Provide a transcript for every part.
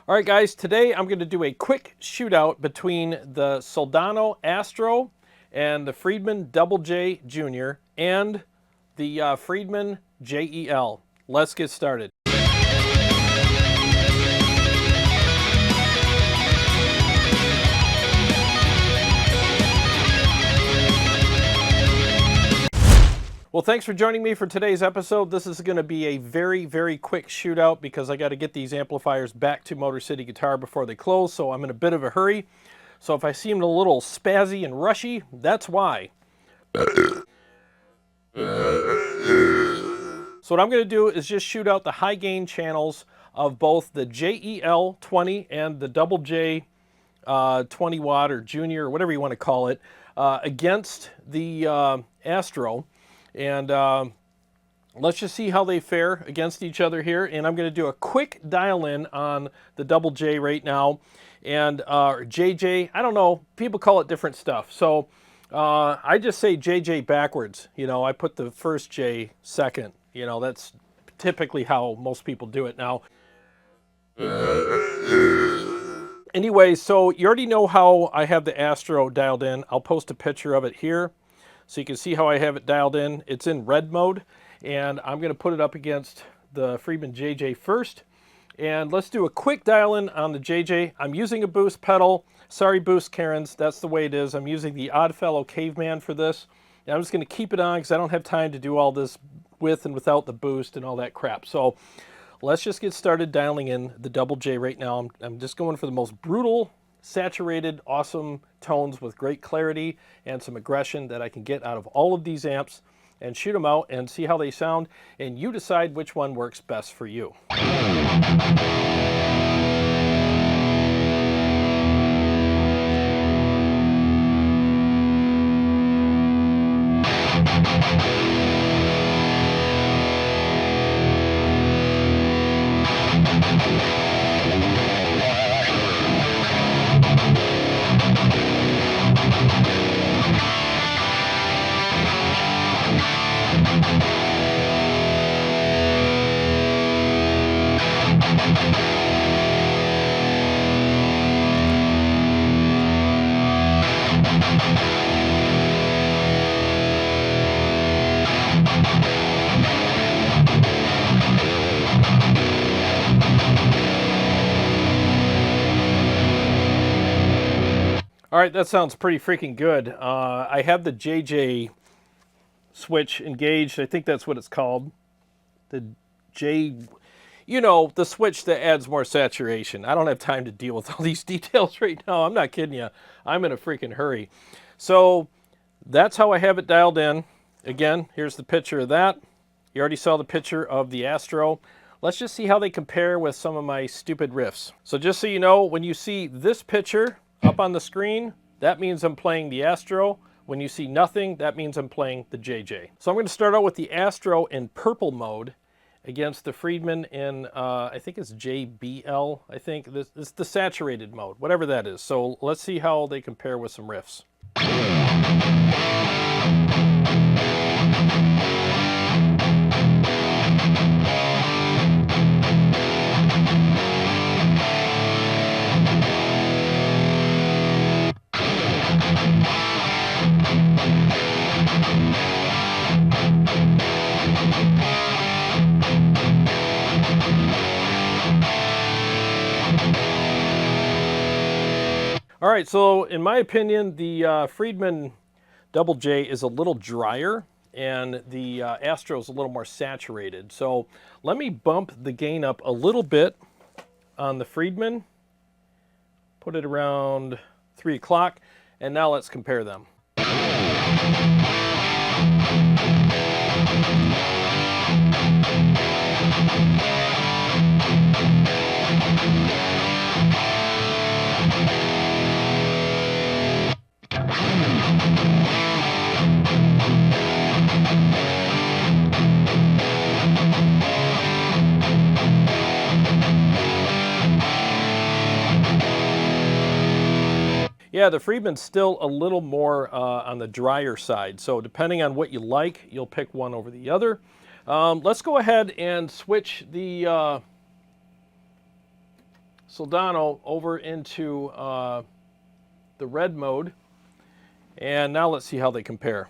All right, guys, today I'm going to do a quick shootout between the Soldano Astro and the Friedman JJ Jr. and the Friedman JEL. Let's get started. Well, thanks for joining me for today's episode. This is going to be a very, very quick shootout because I got to get these amplifiers back to Motor City Guitar before they close, so I'm in a bit of a hurry. So if I seem a little spazzy and rushy, that's why. So what I'm going to do is just shoot out the high gain channels of both the JEL 20 and the Double J 20 watt or Junior or whatever you want to call it against the Astro. And let's just see how they fare against each other here. And I'm going to do a quick dial-in on the Double J right now. And JJ, I don't know, people call it different stuff. So I just say JJ backwards. You know, I put the first J second. You know, that's typically how most people do it now. Anyway, so you already know how I have the Astro dialed in. I'll post a picture of it here, so you can see how I have it dialed in. It's in red mode, and I'm going to put it up against the Friedman JJ first. And let's do a quick dial-in on the JJ. I'm using a boost pedal. Sorry, boost Karens, that's the way it is. I'm using the Oddfellow Caveman for this. And I'm just going to keep it on because I don't have time to do all this with and without the boost and all that crap. So let's just get started dialing in the Double J right now. I'm just going for the most brutal, saturated, awesome tones with great clarity and some aggression that I can get out of all of these amps, and shoot them out and see how they sound, and you decide which one works best for you. All right, that sounds pretty freaking good. I have the JJ switch engaged. I think that's what it's called. The J, you know, the switch that adds more saturation. I don't have time to deal with all these details right now. I'm not kidding you. I'm in a freaking hurry. So that's how I have it dialed in. Again, here's the picture of that. You already saw the picture of the Astro. Let's just see how they compare with some of my stupid riffs. So just so you know, when you see this picture up on the screen, that means I'm playing the Astro. When you see nothing, that means I'm playing the JJ. So I'm going to start out with the Astro in purple mode against the Friedman in, I think it's JBL, I think. This is the saturated mode, whatever that is. So let's see how they compare with some riffs. All right, so in my opinion, the Friedman Double J is a little drier, and the Astro is a little more saturated. So let me bump the gain up a little bit on the Friedman, put it around 3 o'clock, and now let's compare them. Yeah, the Friedman's still a little more on the drier side. So depending on what you like, you'll pick one over the other. Let's go ahead and switch the Soldano over into the red mode. And now let's see how they compare.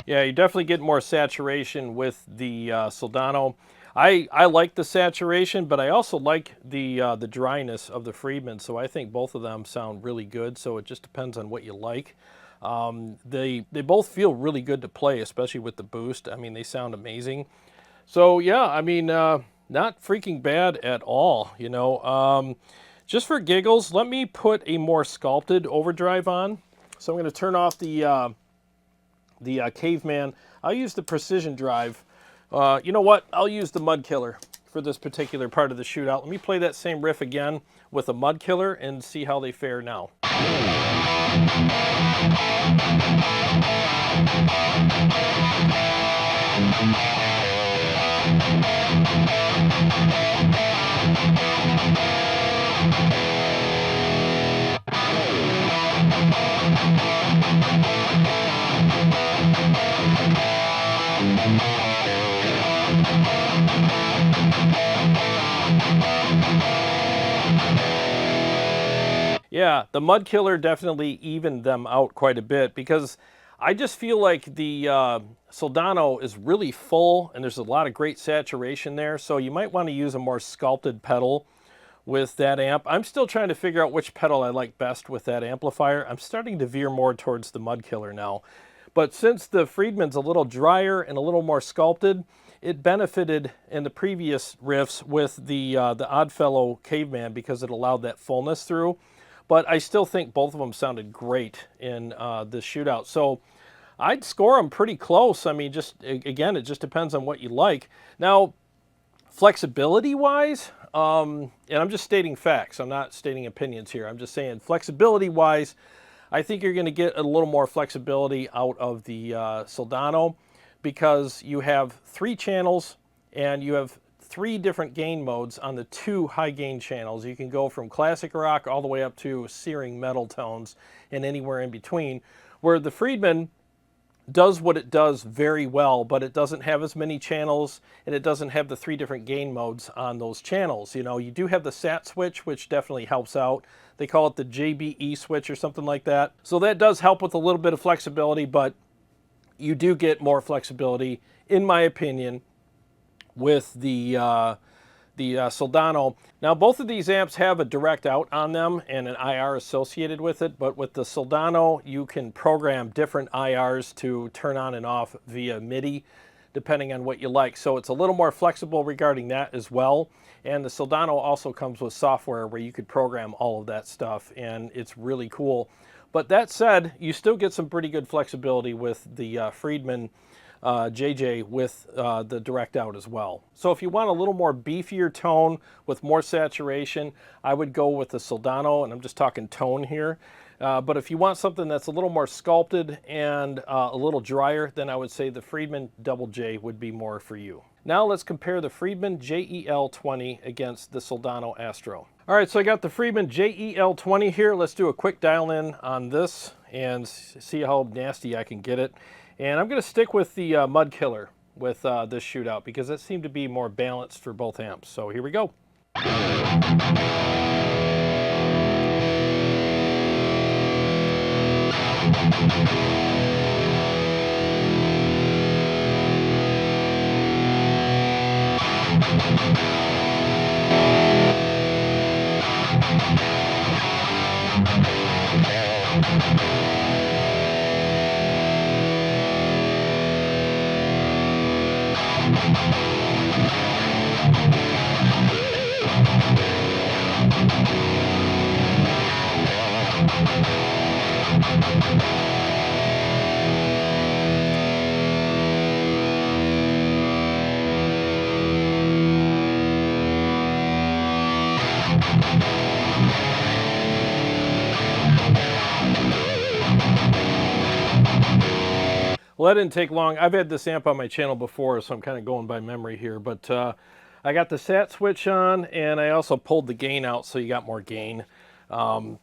Yeah, you definitely get more saturation with the Soldano. I like the saturation, but I also like the dryness of the Friedman, so I think both of them sound really good, so it just depends on what you like. They both feel really good to play, especially with the boost. I mean, they sound amazing. So yeah, I mean, not freaking bad at all, you know. Just for giggles, let me put a more sculpted overdrive on. So I'm going to turn off the Caveman. I'll use the Precision Drive. You know what? I'll use the Mud Killer for this particular part of the shootout. Let me play that same riff again with a Mud Killer and see how they fare now. Yeah, the Mud Killer definitely evened them out quite a bit because I just feel like the Soldano is really full and there's a lot of great saturation there. So you might want to use a more sculpted pedal with that amp. I'm still trying to figure out which pedal I like best with that amplifier. I'm starting to veer more towards the Mud Killer now. But since the Friedman's a little drier and a little more sculpted, it benefited in the previous riffs with the Oddfellow Caveman because it allowed that fullness through. But I still think both of them sounded great in this shootout. So I'd score them pretty close. I mean, just again, it just depends on what you like. Now, flexibility-wise, and I'm just stating facts. I'm not stating opinions here. I'm just saying flexibility-wise, I think you're going to get a little more flexibility out of the Soldano because you have 3 channels and you have 3 different gain modes on the 2 high gain channels. You can go from classic rock all the way up to searing metal tones and anywhere in between, where the Friedman does what it does very well, but it doesn't have as many channels and it doesn't have the 3 different gain modes on those channels. You know, you do have the SAT switch, which definitely helps out. They call it the JBE switch or something like that. So that does help with a little bit of flexibility, but you do get more flexibility, in my opinion, with the Soldano. Now, both of these amps have a direct out on them and an IR associated with it, but with the Soldano, you can program different IRs to turn on and off via MIDI, depending on what you like. So it's a little more flexible regarding that as well. And the Soldano also comes with software where you could program all of that stuff, and it's really cool. But that said, you still get some pretty good flexibility with the Friedman JJ with the direct out as well. So if you want a little more beefier tone with more saturation, I would go with the Soldano, and I'm just talking tone here. But if you want something that's a little more sculpted and a little drier, then I would say the Friedman Double J would be more for you. Now let's compare the Friedman JEL 20 against the Soldano Astro. All right, so I got the Friedman JEL 20 here. Let's do a quick dial in on this and see how nasty I can get it. And I'm going to stick with the Mud Killer with this shootout because it seemed to be more balanced for both amps. So here we go. Well, that didn't take long. I've had this amp on my channel before, so I'm kind of going by memory here. But I got the SAT switch on, and I also pulled the gain out so you got more gain. That's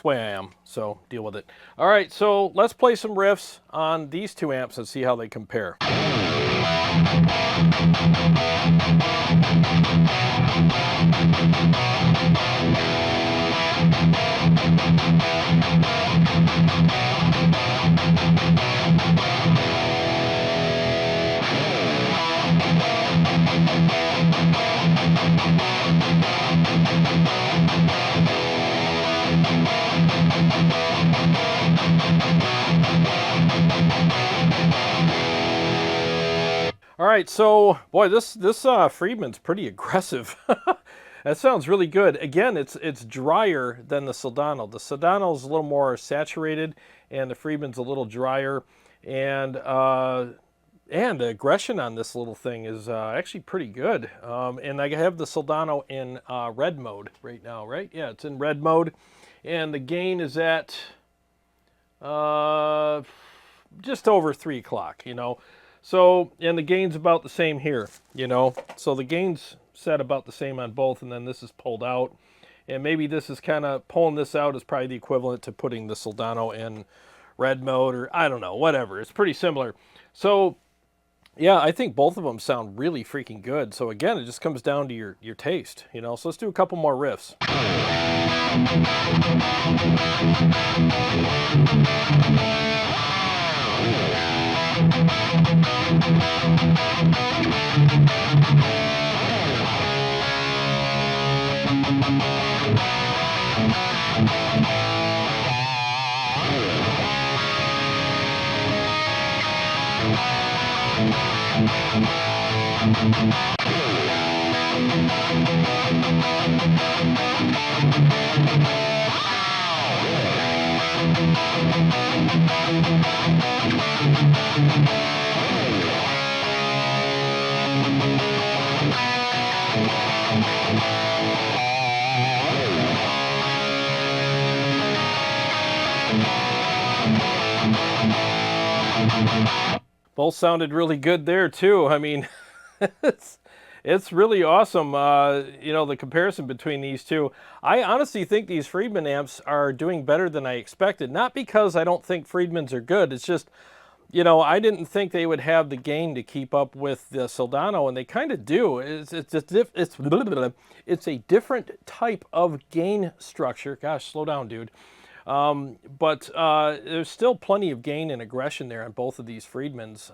the way I am, so deal with it. All right, so let's play some riffs on these two amps and see how they compare. All right, so boy, this Friedman's pretty aggressive. That sounds really good. Again, it's drier than the Soldano. The Soldano's a little more saturated, and the Friedman's a little drier. And the aggression on this little thing is actually pretty good. And I have the Soldano in red mode right now, right? Yeah, it's in red mode, and the gain is at just over 3 o'clock, you know. So, and the gain's about the same here, you know. So the gain's set about the same on both, and then this is pulled out. And maybe this is kind of, pulling this out is probably the equivalent to putting the Soldano in red mode, or I don't know, whatever. It's pretty similar. So, yeah, I think both of them sound really freaking good. So again, it just comes down to your taste, you know. So let's do a couple more riffs. Both sounded really good there too. I mean, it's really awesome, you know, the comparison between these two. I honestly think these Friedman amps are doing better than I expected. Not because I don't think Friedmans are good. It's just, you know, I didn't think they would have the gain to keep up with the Soldano, and they kind of do. It's a different type of gain structure. Gosh, slow down, dude. But there's still plenty of gain and aggression there on both of these Friedmans.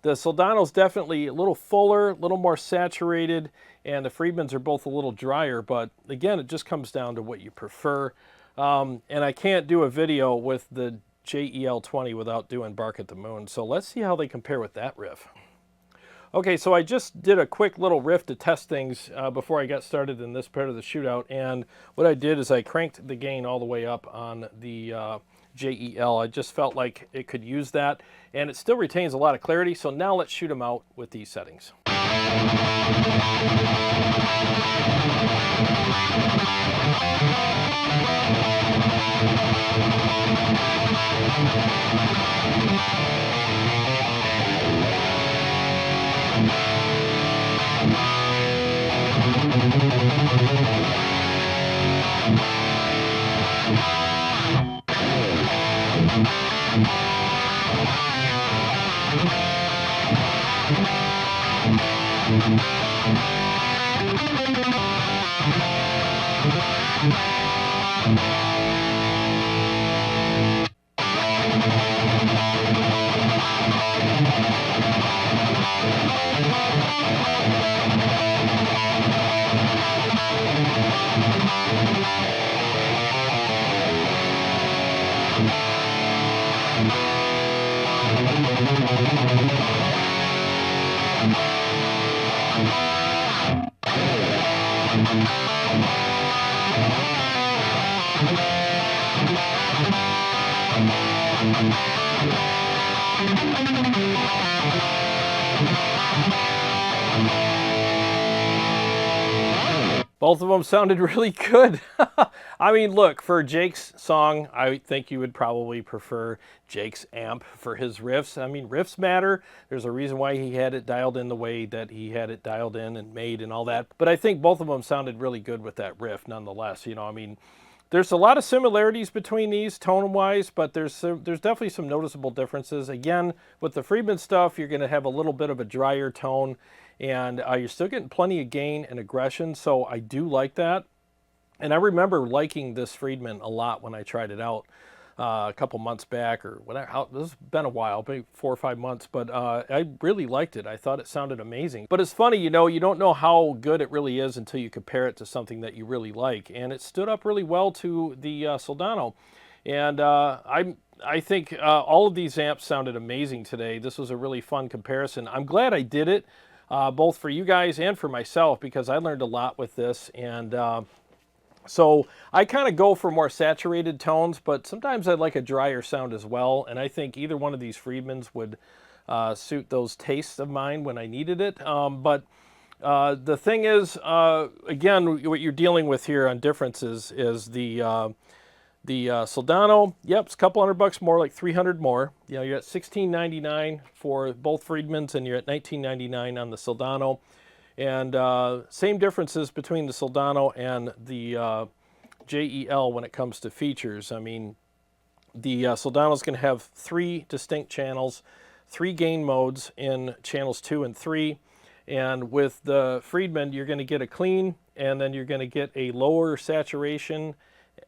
The Soldano's definitely a little fuller, a little more saturated, and the Friedmans are both a little drier, but again, it just comes down to what you prefer. And I can't do a video with the JEL 20 without doing Bark at the Moon, so let's see how they compare with that riff. Okay, so I just did a quick little riff to test things before I got started in this part of the shootout, and what I did is I cranked the gain all the way up on the JEL. I just felt like it could use that, and it still retains a lot of clarity, so now let's shoot them out with these settings. Both of them sounded really good. I mean, look, for Jake's song, I think you would probably prefer Jake's amp for his riffs. I mean, riffs matter. There's a reason why he had it dialed in the way that he had it dialed in and made and all that. But I think both of them sounded really good with that riff nonetheless. You know, I mean, there's a lot of similarities between these tone-wise, but there's definitely some noticeable differences. Again, with the Friedman stuff, you're going to have a little bit of a drier tone, and you're still getting plenty of gain and aggression, so I do like that. And I remember liking this Friedman a lot when I tried it out a couple months back, or whatever. This has been a while, maybe 4 or 5 months, but I really liked it. I thought it sounded amazing. But it's funny, you know, you don't know how good it really is until you compare it to something that you really like. And it stood up really well to the Soldano. And I think all of these amps sounded amazing today. This was a really fun comparison. I'm glad I did it. Both for you guys and for myself, because I learned a lot with this. And so I kind of go for more saturated tones, but sometimes I like a drier sound as well. And I think either one of these Friedmans would suit those tastes of mine when I needed it. But the thing is, again, what you're dealing with here on differences is the Soldano. Yep, it's a couple $100 more, like 300 more. You know, you're at $16.99 for both Friedmans, and you're at $19.99 on the Soldano. And same differences between the Soldano and the JEL when it comes to features. I mean, the Soldano is going to have 3 distinct channels, 3 gain modes in channels 2 and 3. And with the Friedman, you're going to get a clean, and then you're going to get a lower saturation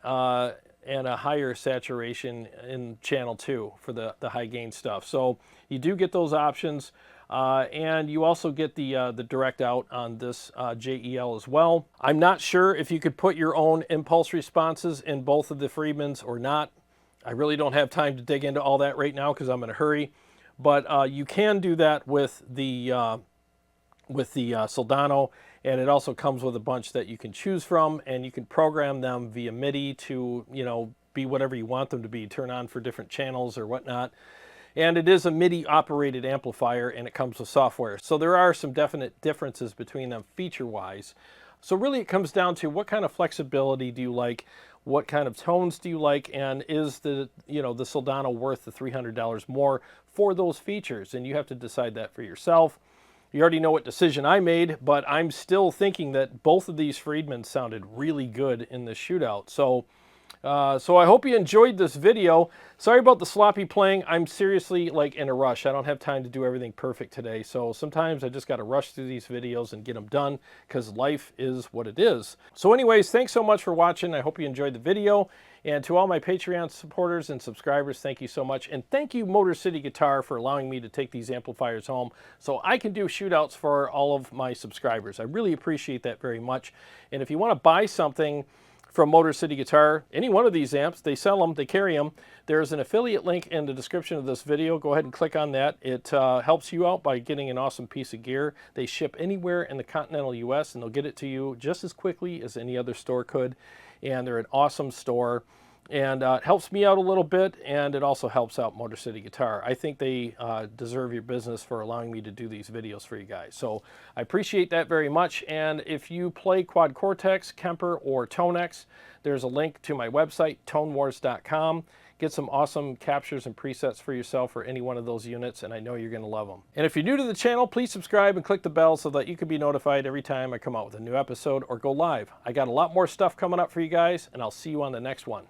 and a higher saturation in channel 2 for the high gain stuff. So you do get those options. And you also get the direct out on this JEL as well. I'm not sure if you could put your own impulse responses in both of the Friedmans or not. I really don't have time to dig into all that right now because I'm in a hurry. But you can do that with the Soldano, and it also comes with a bunch that you can choose from, and you can program them via MIDI to, you know, be whatever you want them to be, turn on for different channels or whatnot. And it is a MIDI operated amplifier, and it comes with software. So there are some definite differences between them feature-wise. So really it comes down to what kind of flexibility do you like, what kind of tones do you like, and is the Soldano worth the $300 more for those features? And you have to decide that for yourself. You already know what decision I made, but I'm still thinking that both of these Friedmans sounded really good in the shootout. So I hope you enjoyed this video. Sorry about the sloppy playing. I'm seriously like in a rush. I don't have time to do everything perfect today. So sometimes I just got to rush through these videos and get them done because life is what it is. So anyways, thanks so much for watching. I hope you enjoyed the video. And to all my Patreon supporters and subscribers, thank you so much. And thank you, Motor City Guitar, for allowing me to take these amplifiers home so I can do shootouts for all of my subscribers. I really appreciate that very much. And if you want to buy something from Motor City Guitar, any one of these amps, they sell them, they carry them. There's an affiliate link in the description of this video. Go ahead and click on that. It helps you out by getting an awesome piece of gear. They ship anywhere in the continental US, and they'll get it to you just as quickly as any other store could. And they're an awesome store. And it helps me out a little bit, and it also helps out Motor City Guitar. I think they deserve your business for allowing me to do these videos for you guys. So I appreciate that very much. And if you play Quad Cortex, Kemper, or Tonex, there's a link to my website, tonewars.com. Get some awesome captures and presets for yourself for any one of those units, and I know you're going to love them. And if you're new to the channel, please subscribe and click the bell so that you can be notified every time I come out with a new episode or go live. I got a lot more stuff coming up for you guys, and I'll see you on the next one.